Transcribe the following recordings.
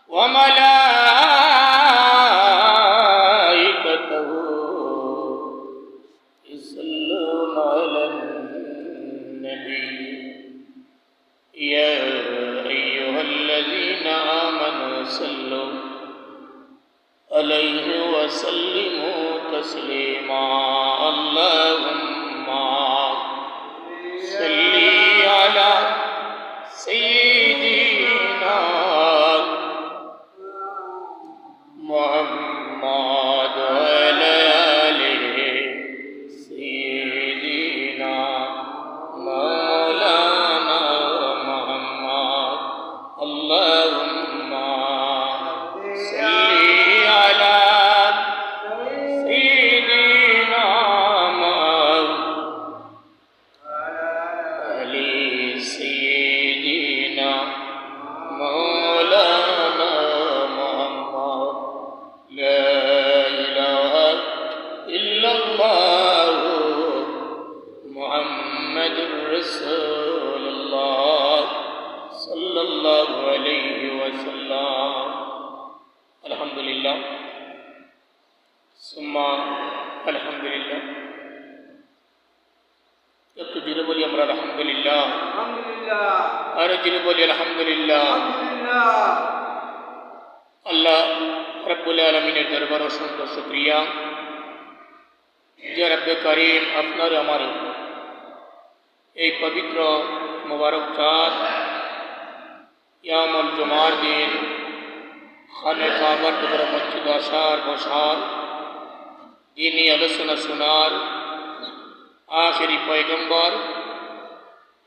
وملائكته يصلون على النبي يا أيها الذين آمنوا صلوا عليه وسلموا تسليما اللهم صل على سيدنا محمد وعلى آله سيدنا مولانا محمد اللهم صل على سيدنا محمد سيدنا مولانا محمد لا إله إلا الله محمد رسول الله صلى الله عليه وسلم الحمد لله ثم الحمد لله একটু জোরে বলি আমরা আলহামদুলিল্লাহ আলহামদুলিল্লাহ আর জোরে বলি আলহামদুলিল্লাহ আলহামদুলিল্লাহ। আল্লাহ রব্বুল আলামিনের দরবার অসংখ্য শুকরিয়া যে রব্বে করিম আপনার আমার এই পবিত্র মুবারক চাঁদ ইয়ামুল জুমার দিন খানে কাবার ভিতরে মসজিদ আসার বসার দিনী আলোচনা শোনার আখেরি পয়গম্বর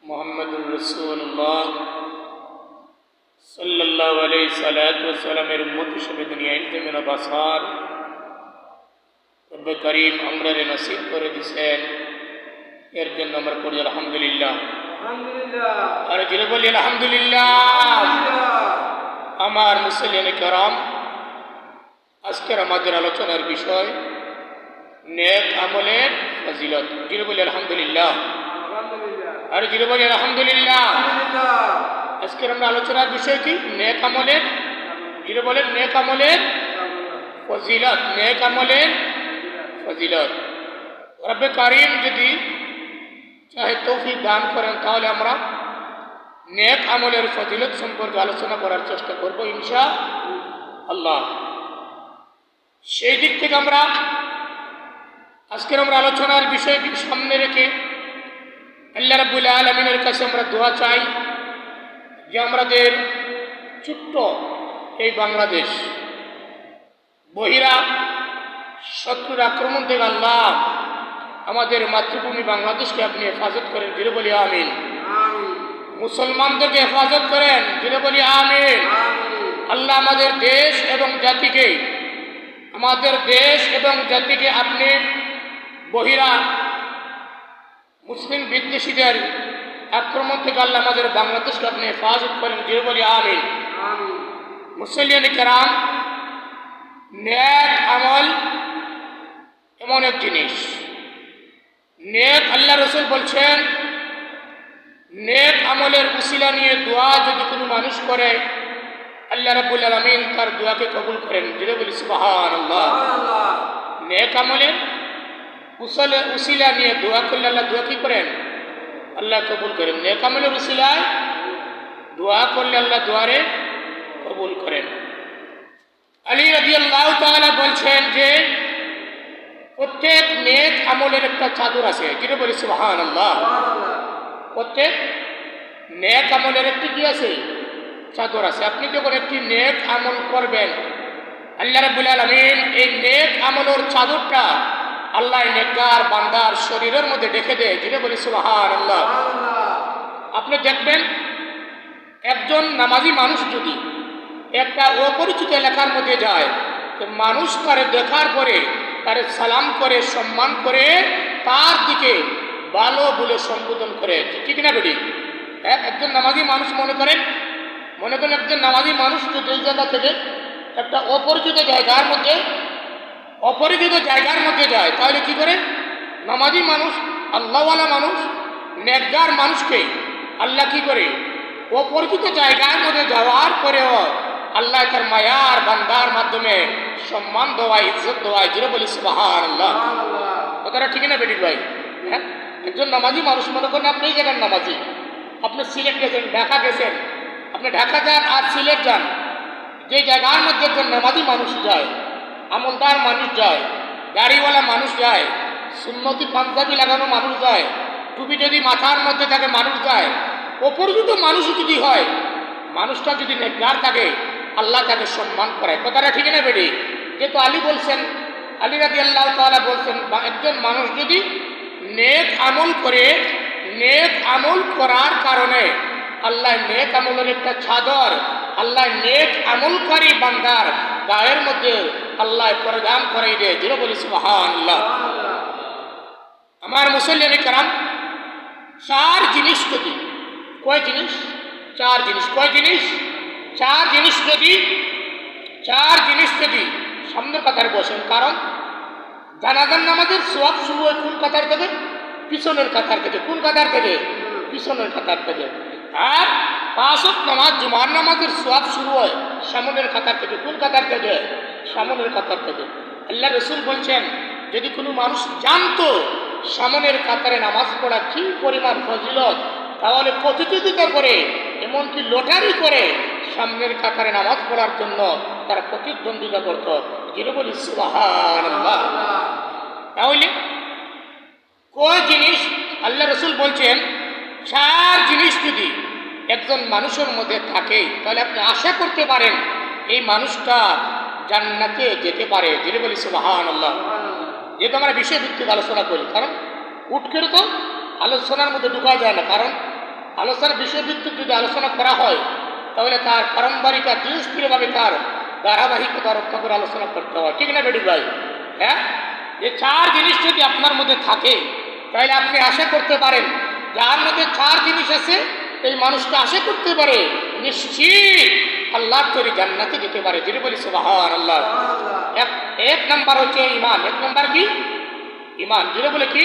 মুহাম্মদুর রাসূলুল্লাহ সাল্লাল্লাহু আলাইহি সাল্লামের উম্মত হিসেবে দুনিয়ায় জমিন বাসার রব্বে করিম আমরারে নসিব করে দিয়েছেন এর জন্য আমরা পড়ি আলহামদুলিল্লাহ আলহামদুলিল্লাহ আর জোরে বলি আলহামদুলিল্লাহ। আমার মুসলিম کرام আজকের আমাদের আলোচনার বিষয় নেক আমলের ফজিলত। জোরে বলি আলহামদুলিল্লাহ আলহামদুলিল্লাহ আর জোরে বলি আলহামদুলিল্লাহ। আলহামদুলিল্লাহ। আজকের আমরা আলোচনার বিষয় কি নেক আমলের, জোরে বলেন নেক আমলের ফজিলত, নেক আমলের ফজিলত। রব্বে কারীম যদি চাহে তৌফিক দান করেন তাহলে আমরা নেক আমলের ফজিলত সম্পর্কে আলোচনা করার চেষ্টা করব ইনশাআল্লাহ। সেই দিক থেকে আমরা আজকের আমরা আলোচনার বিষয়টি সামনে রেখে আল্লাহ রাব্বুল আলামিনের কাছে আমরা দোয়া চাই যে আমাদের ছোট্ট এই বাংলাদেশ বহিরা শত্রুর আক্রমণ থেকে আল্লাহ আমাদের মাতৃভূমি বাংলাদেশকে আপনি হেফাজত করেন, জোরে বলি আমিন। আমিন মুসলমানদেরকে হেফাজত করেন, জোরে বলি আমিন। আমিন আল্লাহ আমাদের দেশ এবং জাতিকে, আমাদের দেশ এবং জাতিকে আপনি বহিরা মুসলিম বিদ্বেষীদের আক্রমণ থেকে আল্লাহ আমাদের বাংলাদেশকে আপনি হেফাজত করেন, জোরে বলি আমিন। আমিন মুসলিম کرام নেক আমল এমন এক জিনিস, নেক আল্লাহ রসুল বলছেন নেক আমলের উসিলা নিয়ে দোয়া যদি কোনো মানুষ করে আল্লাহ রাব্বুল আলামিন তার দোয়াকে কবুল করেন, জোরে বলি সুবহানাল্লাহ। সুবহানাল্লাহ। নেক আমলের উসিলা নিয়ে দোয়া করলে আল্লাহ দোয়া কি করেন, আল্লাহ কবুল করেন। নেক আমলের উসিলায় দোয়া করলে আল্লাহ দোয়ারে কবুল করেন। আলী রাদিয়াল্লাহু তাআলা বলছেন যে প্রত্যেক নেক আমলের একটা চাদর আছে, যেটা বলি সুবহানাল্লাহ। সুবহানাল্লাহ। প্রত্যেক নেক আমলের একটি কি আছে, চাদর আছে। আপনি যখন একটি নেক আমল করবেন আল্লাহ রাব্বুল আলামিন এই নেক আমলের চাদরটা আল্লাহ নেককার বান্দার শরীরের মধ্যে ঢেকে দেয়, যেটা বলি সুবহানাল্লাহ। সুবহানাল্লাহ। আপনি দেখবেন একজন নামাজি মানুষ যদি একটা অপরিচিত এলাকার মধ্যে যায় তো মানুষ তারে দেখার পরে তারে সালাম করে সম্মান করে তার দিকে ভালো বলে সম্বোধন করে, ঠিক না বেটি? একজন নামাজি মানুষ মনে করেন একজন নামাজি মানুষ যদি এই জায়গা থেকে একটা অপরিচিত জায়গার মধ্যে যায় তাহলে কি করে? নামাজি মানুষ, আল্লাহওয়ালা মানুষ, নেককার মানুষকে আল্লাহ কি করে অপরিচিত জায়গার মধ্যে যাওয়ার পরেও আল্লাহ তার মায়ার বান্দার মাধ্যমে সম্মান দেওয়ায় ইজ্জত দেওয়ায় জুড়ে বলি সুবহানাল্লাহ। কথাটা ঠিক না বেটিক ভাই? হ্যাঁ, একজন নামাজি মানুষ মনে করেন আপনি এই জায়গার নামাজি, আপনি সিলেট গেছেন, ঢাকা গেছেন, আপনি ঢাকা যান আর সিলেট যান, যে জায়গার মধ্যে একজন নামাজি মানুষ যায়, আমলদার মানুষ যায়, গাড়িওয়ালা মানুষ যায়, সুন্নতি পাঞ্জাবি লাগানো মানুষ যায়, টুপি যদি মাথার মধ্যে থাকে মানুষ যায়, অপরিচিত মানুষ যদি হয়, মানুষটা যদি নেককার থাকে আল্লাহ তাকে সম্মান করে। কথাটা ঠিক না বেটি? যেহেতু আলী বলছেন, আলী রাদিয়াল্লাহু তাআলা বলছেন, একজন মানুষ যদি নেক আমল করে, নেক আমল করার কারণে আল্লাহ নেক আমলের একটা চাদর আল্লাহ নেক আমলকারী বান্দার গায়ের মধ্যে আল্লাহ প্রদান করাই দেয়। যেটা বলি সুবহানাল্লাহ। আমার মুসল্লিয়ানে কেরাম, চার জিনিস যদি, কয় জিনিস? চার জিনিস। কয় জিনিস? চার জিনিস যদি, চার জিনিস যদি সামনের কাতারে বসেন, কারণ জানাজার নামাজের সওয়াব শুরু হয় কোন কাতার থেকে? পিছনের কাতার থেকে। কোন কাতার থেকে? পিছনের কাতার থেকে। আর পাঁচ ওয়াক্ত নামাজ, জুমার নামাজের সওয়াব শুরু হয় সামনের কাতার থেকে। কোন কাতার থেকে? সামনের কাতার থেকে। আল্লাহ রসুল বলছেন, যদি কোনো মানুষ জানতো সামনের কাতারে নামাজ পড়া কি পরিমাণ ফজিলত, তাহলে প্রতিযোগিতা করে, এমনকি লটারি করে সামনের কাতারে নামাজ পড়ার জন্য তারা প্রতিদ্বন্দ্বিতা করত। যেটা বলি সুবহানাল্লাহ। তাহলে কয় জিনিস? আল্লাহ রসুল বলছেন, চার জিনিস যদি একজন মানুষের মধ্যে থাকে তাহলে আপনি আশা করতে পারেন এই মানুষটা জান্নাতে যেতে পারে। যেটা বলি সুবহানাল্লাহ। যেহেতু আমরা বিষয়ভিত্তিক আলোচনা করি, কারণ উঠ করে তো আলোচনার মধ্যে ঢুকা যায় না, কারণ আলোচনার বিষয়ভিত্তিক যদি আলোচনা করা হয় তাহলে তার পারম্পরিকা দৃঢ়ভাবে তার ধারাবাহিকতা রক্ষা করে আলোচনা করতে হয়। ঠিক না বেটি ভাই? হ্যাঁ, যে চার জিনিস যদি আপনার মধ্যে থাকে তাহলে আপনি আশা করতে পারেন যার মধ্যে চার জিনিস আছে এই মানুষটা আশা করতে পারে নিশ্চিত আল্লাহর তৈরি জান্নাতে যেতে পারে। যেটা বলি সুবহানাল্লাহ। এক নাম্বার হচ্ছে ঈমান। এক নাম্বার কি? ঈমান। যেটা বলে কি?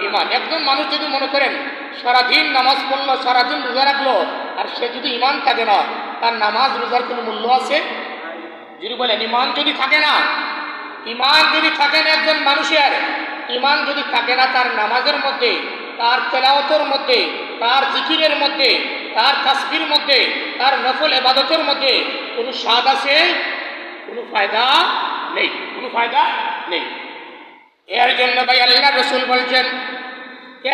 ঈমান। একজন মানুষ যদি মনে করেন সারাদিন নামাজ পড়লো, সারাদিন রোজা রাখলো, আর সে যদি ঈমান থাকে না, তার নামাজ রোজার কোনো মূল্য আছে? যদি বলেন ঈমান যদি থাকে না, ঈমান যদি থাকে না একজন মানুষের, ঈমান যদি থাকে না তার নামাজের মধ্যে, তার তেলাওয়াতের মধ্যে, তার জিকিরের মধ্যে, তার তাসবির মধ্যে, তার নফল ইবাদতের মধ্যে কোনো স্বাদ আছে? কোনো ফায়দা নেই। কোনো ফায়দা নেই। এর জন্য ভাই আল্লাহ রসুল বলছেন,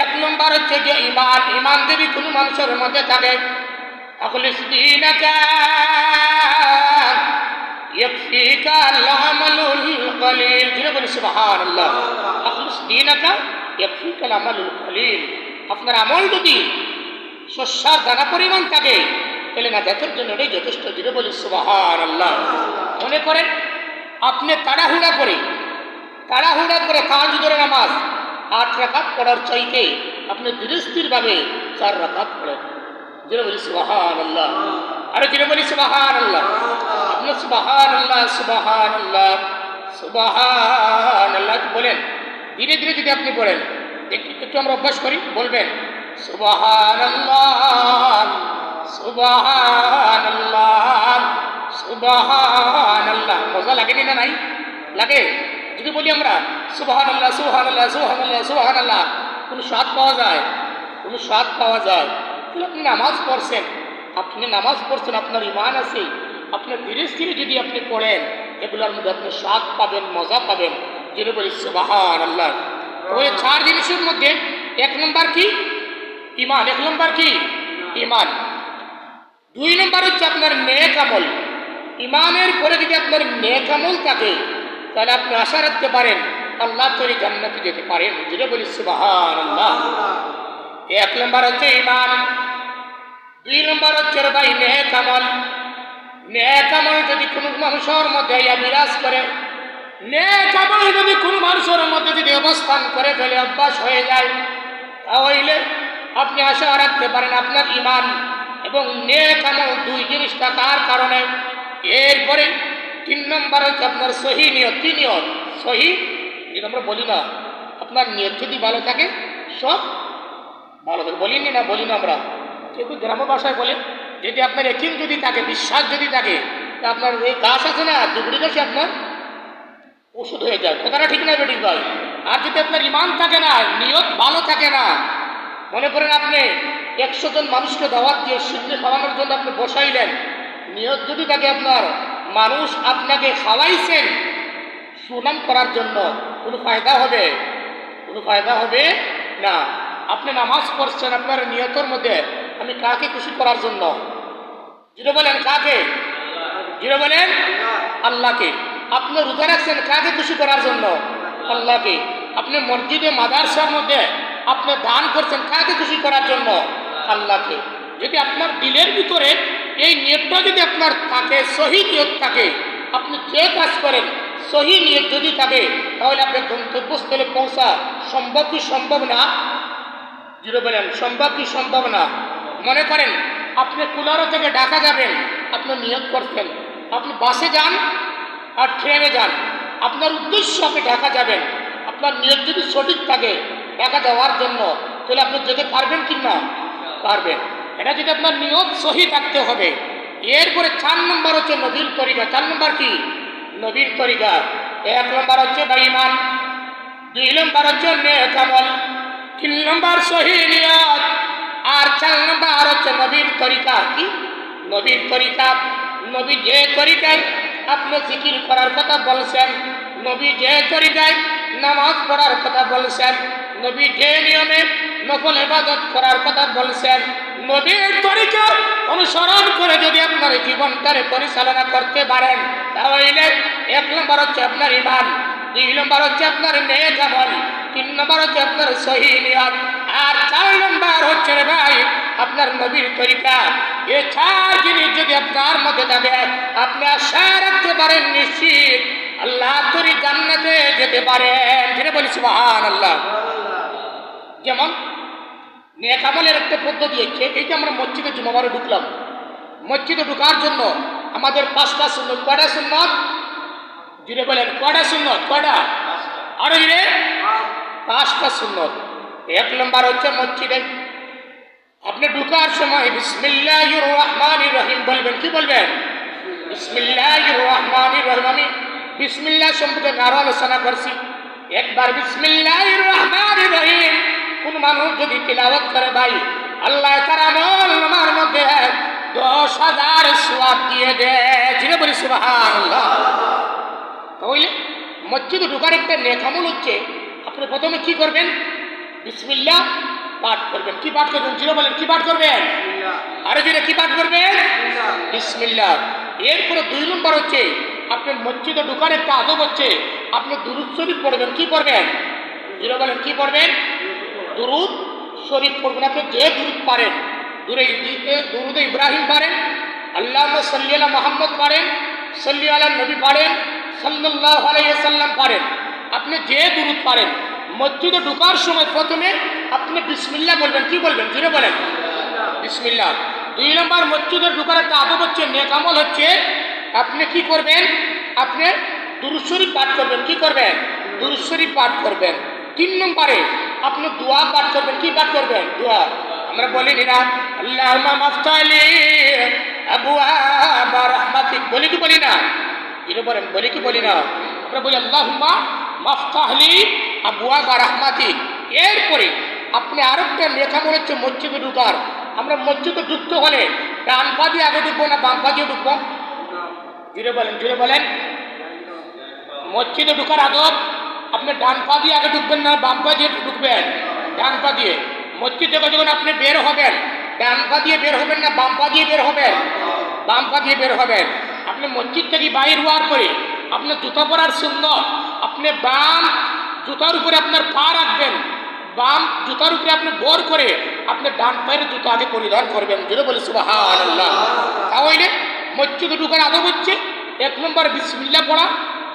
এক নম্বর হচ্ছে যে ঈমান। ঈমান যদি কোনো মানুষের মধ্যে থাকে, আখলিস দীনাকা ইয়াকফিকা আল-আমালুল কলিল। যেটা বলি সুবহানাল্লাহ। আখলিস দীনাকা ইয়াকফিকা আল-আমালুল কলিল। আপনার আমল যদি শস্যার দানা পরিমাণ থাকে তাহলে নাজাতের জন্য এটাই যথেষ্ট। যেটা বলি সুবহানাল্লাহ। মনে করেন আপনি তাড়াহুড়া করে তাহাজ্জুদের নামাজ 8 রাকাত পড়ার চাইতে আপনি ধীরস্থিরভাবে 4 রাকাত পড়েন। যেটা বলি সুবহানাল্লাহ। আরে যেটা বলি সুবহানাল্লাহ। আপনি সুবহানাল্লাহ সুবহানাল্লাহ সুবহানাল্লাহ বলেন, ধীরে ধীরে যদি আপনি পড়েন, একটু আমরা অভ্যাস করি, বলবেন সুবহানাল্লাহ সুবহানাল্লাহ সুবহানাল্লাহ। মজা লাগেনি না? নাই লাগে? যদি বলি আমরা সুবহানাল্লাহ সুবহানাল্লাহ সুবহানাল্লাহ সুবহানাল্লাহ, কোনো স্বাদ পাওয়া যায়? কোনো স্বাদ পাওয়া যায়? তাহলে আপনি নামাজ পড়ছেন, আপনার ঈমান আছে, আপনার ধীরে ধীরে যদি আপনি পড়েন এগুলোর মধ্যে আপনি স্বাদ পাবেন, মজা পাবেন। যেটা বলি সুবহানাল্লাহ। ওই চার জিনিসের মধ্যে এক নম্বর কি? ঈমান। এক নম্বর কি? ঈমান। দুই নম্বর হচ্ছে আপনার নেক আমল। ঈমানের পরে যদি আপনার নেক আমল থাকে তাহলে আপনি আশা রাখতে পারেন আল্লাহ তৈরি জান্নাতে যেতে পারেন। যেটা বলি সুবহানাল্লাহ। এক নম্বর হচ্ছে ঈমান, দুই নম্বর হচ্ছে ভাই নেক আমল। নেক আমল যদি কোনো মানুষের মধ্যে বিরাজ করে, নেক আমল যদি কোনো মানুষের মধ্যে যদি অবস্থান করে ফেলে, অভ্যাস হয়ে যায়, তাহলে আপনি আশা রাখতে পারেন আপনার ঈমান এবং নেক আমল দুই জিনিস থাকার কারণে। এরপরে তিন নম্বর হচ্ছে আপনার সহি নিয়ত। কি নিয়ত? সহি, যেটা আমরা বলি না, আপনার নিয়ত যদি ভালো থাকে সব ভালো থাকে। বলিনি না? বলি না আমরা, কেউ গ্রাম্য ভাষায় বলে, যদি আপনার ইয়াকিন যদি থাকে, বিশ্বাস যদি থাকে, তা আপনার এই গাছ আছে না দুবড়ি গাছে আপনার ওষুধ হয়ে যায়, কথাটা ঠিক না বেটিং ভাই? আর যদি আপনার ইমান থাকে না, নিয়ত ভালো থাকে না, মনে করেন আপনি 100 জন মানুষকে দাওয়াত দিয়ে সিন্নি খাওয়ানোর জন্য আপনি বসাইলেন, নিয়ত যদি থাকে আপনার মানুষ আপনাকে খাওয়াইছেন সুনাম করার জন্য, কোনো ফায়দা হবে? কোনো ফায়দা হবে না। আপনি নামাজ পড়ছেন আপনার নিয়তের মধ্যে আমি কাকে খুশি করার জন্য, যেটা বলেন কাকে, যেটা বলেন আল্লাহকে। আপনি রোজা রাখছেন কাকে খুশি করার জন্য, আল্লাহকে। আপনি মসজিদে মাদ্রাসার মধ্যে আপনি দান করছেন কাকে খুশি করার জন্য, আল্লাহকে। যদি আপনার দিলের ভিতরে এই নিয়তটা যদি আপনার থাকে, সহি নিয়ত থাকে, আপনি যে কাজ করেন সহি নিয়ত যদি থাকে, তাহলে আপনার গন্তব্যস্থলে পৌঁছা সম্ভব কি সম্ভব না? যেটা বলেন সম্ভব কি সম্ভব না? মনে করেন আপনি কুলারো থেকে ঢাকা যাবেন, আপনি নিয়ত করছেন, আপনি বাসে যান আর ট্রেনে যান, আপনার উদ্দেশ্য আপনি ঢাকা যাবেন, আপনার নিয়ত যদি সঠিক থাকে ঢাকা যাওয়ার জন্য, তাহলে আপনি যেতে পারবেন কি না? পারবেন। এটা যদি আপনার নিয়ত সহি থাকতে হবে। এরপরে 4 নম্বর হচ্ছে নবীর তরিকা। 4 নম্বর কি? নবীর তরিকা। 1 নম্বর হচ্ছে বেঈমান, 2 নম্বর হচ্ছে নেক আমল, 3 নম্বর সহি নিয়ত, আর 4 নম্বর হচ্ছে নবীর তরিকা। কি নবীর তরিকা? নবী যে তরিকায় আপনি জিকির করার কথা বলছেন, নবী যে তরিকায় নামাজ পড়ার কথা বলছেন, নবী যে নিয়মে নফল ইবাদত করার কথা বলছেন, নবীর তরিকা অনুসরণ করে যদি আপনার জীবনটারে পরিচালনা করতে পারেন, তাহলে 1 নম্বর হচ্ছে আপনার ঈমান, 2 নম্বর হচ্ছে আপনার নেক আমল, 3 নম্বর হচ্ছে আপনার সহি নিয়ত, আর 4 নম্বর হচ্ছে রে ভাই আপনার নবীর তরিকা। এই 4 জিনিস যদি আপনার মধ্যে থাকে, আপনি আশা রাখতে পারেন নিশ্চিত আল্লাহ তরি জান্নাতে যেতে পারেন। যেটা বলি সুবহানাল্লাহ। যেমন নেক আমলের একটা পদ্ধতি হচ্ছে, এই যে আমরা মসজিদে জুমাবারে ঢুকলাম, মসজিদে ঢুকার জন্য আমাদের 5টা সুন্নত। কয়টা সুন্নত? যেটা বলেন কয়টা সুন্নত? কয়টা? আরো জুড়ে 5টা সুন্নত। 1 নম্বর হচ্ছে মসজিদে আপনি ঢুকার সময় বিসমিল্লাহির রহমানির রহিম বলবেন। কি বলবেন? বিসমিল্লাহির রহমানির রহিম। আমি বিসমিল্লাহ সম্পর্কে আরো আলোচনা করছি। একবার বিসমিল্লাহির রহমানির রহিম কোন মানুষ যদি তিলাওয়াত করে ভাই, আল্লাহ তার আমল নামার মধ্যে 10,000 সওয়াব দিয়ে দেয়। যিনি বলি সুবহানাল্লাহ। তাহলে মসজিদে ঢুকার একটা নেক আমল হচ্ছে আপনি প্রথমে কি করবেন? বিসমিল্লাহ পাঠ করবেন। কি পাঠ করবেন? যিনি বলেন কি পাঠ করবেন? আরে যিনি কি পাঠ করবেন? বিসমিল্লাহ। এরপরে 2 নম্বর হচ্ছে আপনি মসজিদে ঢুকার একটা আদব হচ্ছে আপনি দুরূদ শরীফ পড়বেন। কি পড়বেন? যিনি বলেন কি পড়বেন? দুরূদ শরীফ পড়বেন। আপনি যে দুরূদ পারেন, দুরূদে ইব্রাহিম পারেন, আল্লাহুম্মা সাল্লি আলা মুহাম্মদ পারেন, সাল্লি আলা নবী পারেন, সাল্লাল্লাহু আলাইহি ওয়াসাল্লাম পারেন, আপনি যে দুরূদ পারেন মসজিদে ঢুকার সময় প্রথমে আপনি বিসমিল্লাহ বলবেন। কি বলবেন? যিনি বলেন বিসমিল্লাহ। 2 নম্বর মসজিদে ঢুকার একটা আদব হচ্ছে নেক আমল হচ্ছে আপনি কি করবেন? আপনি দুরূদ শরীফ পাঠ করবেন। কি করবেন? দুরূদ শরীফ পাঠ করবেন। 3 নম্বরে আপনি দোয়া পাঠ করবেন। কি পাঠ করবেন? দোয়া। আমরা বলি না আল্লাহুম্মা মাফতালি আবওয়াব রাহমাতিক, বলি কি বলি না? যিনি বলেন বলি কি বলি না? আমরা বলি আল্লাহুম্মা মাফতাহলি আবওয়াব রাহমাতিক। এরপরে আপনি আরেকটা নেক আমল হচ্ছে মসজিদে ঢুকার। আমরা মসজিদে ঢুকতে হলে ডান পা দিয়ে আগে ঢুকবো না বাম পা দিয়ে ঢুকবো? যিনি বলেন, যিনি বলেন মসজিদে ঢুকার আদব আপনি ডান পা দিয়ে আগে ঢুকবেন না বাম পা দিয়ে ঢুকবেন? ডান পা দিয়ে। মসজিদ থেকে যখন আপনি বের হবেন ডান পা দিয়ে বের হবেন না বাম পা দিয়ে বের হবেন? বাম পা দিয়ে বের হবেন। আপনি মসজিদ থেকে বাইর হওয়ার পরে আপনার জুতা পরার সুন্নত, আপনি বাম জুতার উপরে আপনার পা রাখবেন, বাম জুতার উপরে আপনি ভর করে আপনি ডান পায়ের জুতা আগে পরিধান করবেন। যেটা বলি সুবহানাল্লাহ। তাহলে মসজিদে ঢুকার আদব হচ্ছে 1 নম্বর বিসমিল্লাহ পড়া,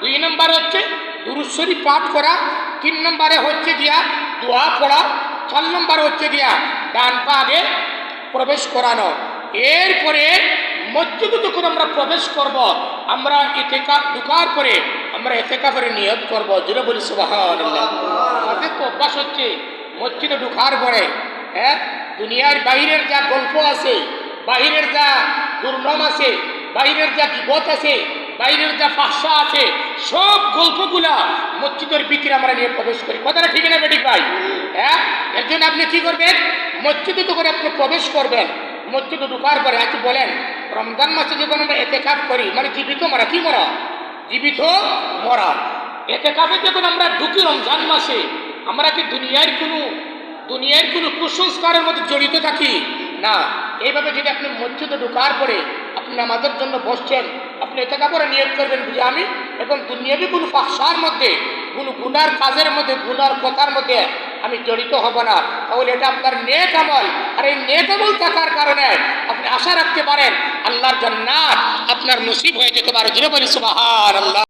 2 নম্বর হচ্ছে দুরূদ শরীফ পাঠ করা, 3 নম্বরে হচ্ছে গিয়া দোয়া পড়া, 4 নম্বর হচ্ছে গিয়া ডান পা আগে প্রবেশ করানো। এরপরে মসজিদে যখন আমরা প্রবেশ করব আমরা ইতিকাফ ঢুকার পরে আমরা ইতিকাফের নিয়ত করব। যেটা বলি সুবহানাল্লাহ। আমাদের তো অভ্যাস হচ্ছে মসজিদে ঢুকার পরে দুনিয়ার বাইরের যা গল্প আছে, বাইরের যা দুর্নাম আছে, বাইরের যা বিপদ আছে, বাইরের যা ফাহশা আছে, সব গল্পগুলা মসজিদের ভিতরে আমরা নিয়ে প্রবেশ করি। কথাটা ঠিক না বেঠিক ভাই? হ্যাঁ, এর জন্য আপনি কি করবেন? মসজিদে তো করে আপনি প্রবেশ করবেন। মসজিদে ঢুকার পরে আপনি বলেন, রমজান মাসে যখন আমরা এতেকাফ করি, মানে জীবিত মরা, কি মরা? জীবিত মরা। এতেকাফে যখন আমরা ঢুকি রমজান মাসে, আমরা কি দুনিয়ার কোনো কুসংস্কারের মধ্যে জড়িত থাকি? না। এইভাবে যদি আপনি মসজিদে ঢোকার পরে আপনি নামাজের জন্য বসছেন, আপনি এতেকাফ করে নিয়ত করবেন যে আমি এখন দুনিয়াবি কোনো ফাহশার মধ্যে, কোনো গুনার কাজের মধ্যে, গুনার কথার মধ্যে আমি জড়িত হব না। তাহলে এটা আপনার নেক আমল। আর এই নেক আমল থাকার কারণে আপনি আশা রাখতে পারেন আল্লাহর জান্নাত আপনার নসিব হয়ে যেতে পারে। জোরে বলি সুবহানাল্লাহ।